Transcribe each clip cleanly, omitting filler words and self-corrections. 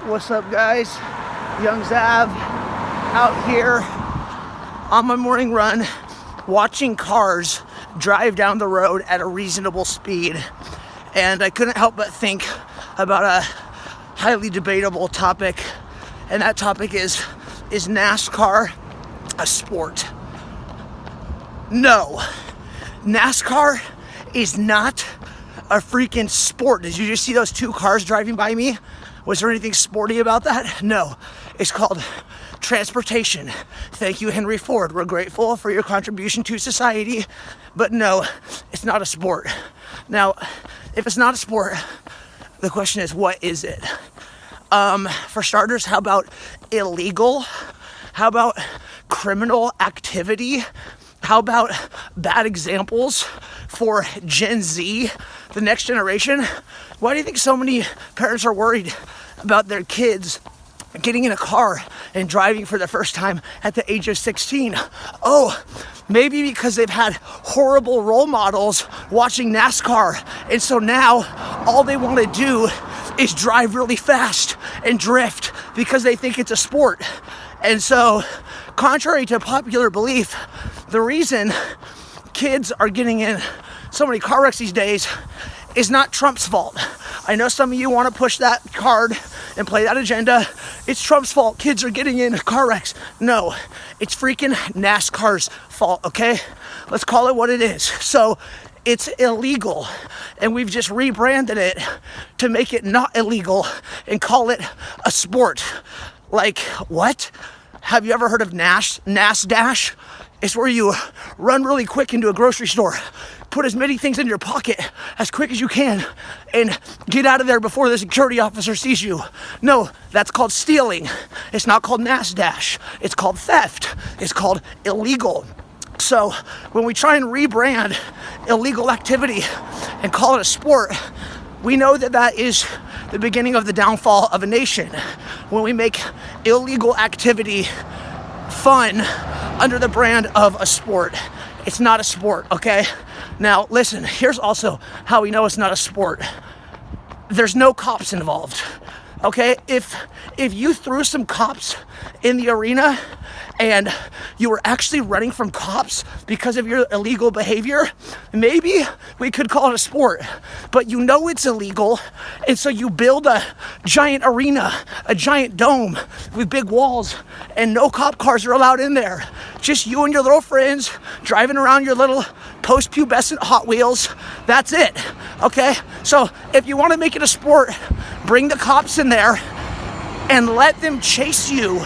What's up, guys? Young Zav out here on my morning run, watching cars drive down the road at a reasonable speed. And I couldn't help but think about a highly debatable topic, and that topic is NASCAR a sport? No, NASCAR is not a freaking sport. Did you just see those two cars driving by me? Was there anything sporty about that? No, it's called transportation. Thank you, Henry Ford. We're grateful for your contribution to society, but no, it's not a sport. Now, if it's not a sport, the question is, what is it? For starters, how about illegal? How about criminal activity? How about bad examples for Gen Z, the next generation? Why do you think so many parents are worried about their kids getting in a car and driving for the first time at the age of 16? Oh, maybe because they've had horrible role models watching NASCAR, and so now all they want to do is drive really fast and drift because they think it's a sport. And so, contrary to popular belief, the reason kids are getting in so many car wrecks these days is not Trump's fault. I know some of you want to push that card and play that agenda. It's Trump's fault. Kids are getting in car wrecks. No, it's freaking NASCAR's fault, okay? Let's call it what it is. So it's illegal, and we've just rebranded it to make it not illegal and call it a sport. Like, what? Have you ever heard of NASDASH? It's where you run really quick into a grocery store, put as many things in your pocket as quick as you can, and get out of there before the security officer sees you. No, that's called stealing. It's not called NASDASH. It's called theft. It's called illegal. So when we try and rebrand illegal activity and call it a sport, we know that that is the beginning of the downfall of a nation. When we make illegal activity fun under the brand of a sport, it's not a sport, okay? Now, listen, here's also how we know it's not a sport. There's no cops involved, okay? If you threw some cops in the arena and you were actually running from cops because of your illegal behavior, maybe we could call it a sport. But you know it's illegal, and so you build a giant arena, a giant dome with big walls, and no cop cars are allowed in there. Just you and your little friends driving around your little post-pubescent Hot Wheels. That's it, okay? So if you want to make it a sport, bring the cops in there and let them chase you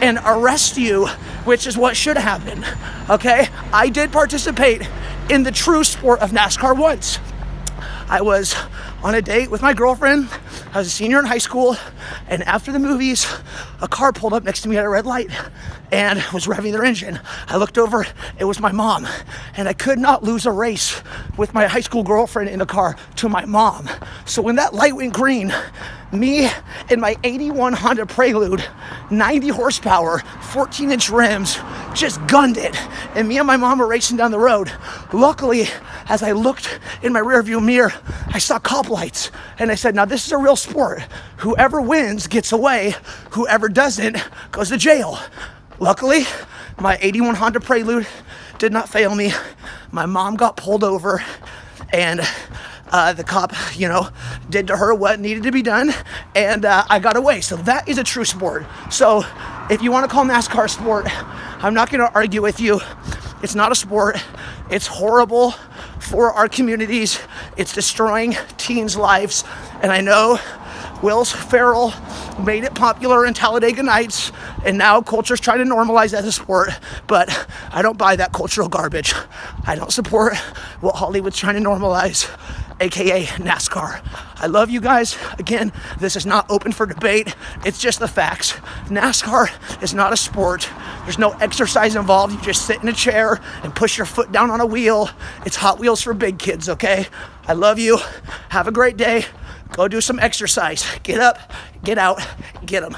and arrest you, which is what should happen, okay? I did participate in the true sport of NASCAR once. I was on a date with my girlfriend. I was a senior in high school, and after the movies, a car pulled up next to me at a red light and was revving their engine. I looked over, it was my mom, and I could not lose a race with my high school girlfriend in the car to my mom. So when that light went green, me and my 81 Honda Prelude, 90 horsepower, 14-inch rims, just gunned it. And me and my mom were racing down the road. Luckily, as I looked in my rearview mirror, I saw cop lights. And I said, now this is a real sport. Whoever wins gets away. Whoever doesn't goes to jail. Luckily, my 81 Honda Prelude did not fail me. My mom got pulled over, and the cop, did to her what needed to be done, and I got away. So that is a true sport. So if you want to call NASCAR a sport, I'm not going to argue with you. It's not a sport. It's horrible for our communities. It's destroying teens' lives. And I know Will Ferrell made it popular in Talladega Nights, and now culture's trying to normalize that as a sport, but I don't buy that cultural garbage. I don't support what Hollywood's trying to normalize, aka NASCAR. I love you guys. Again, this is not open for debate. It's just the facts. NASCAR is not a sport. There's no exercise involved. You just sit in a chair and push your foot down on a wheel. It's Hot Wheels for big kids, okay? I love you. Have a great day. Go do some exercise. Get up, get out, get them.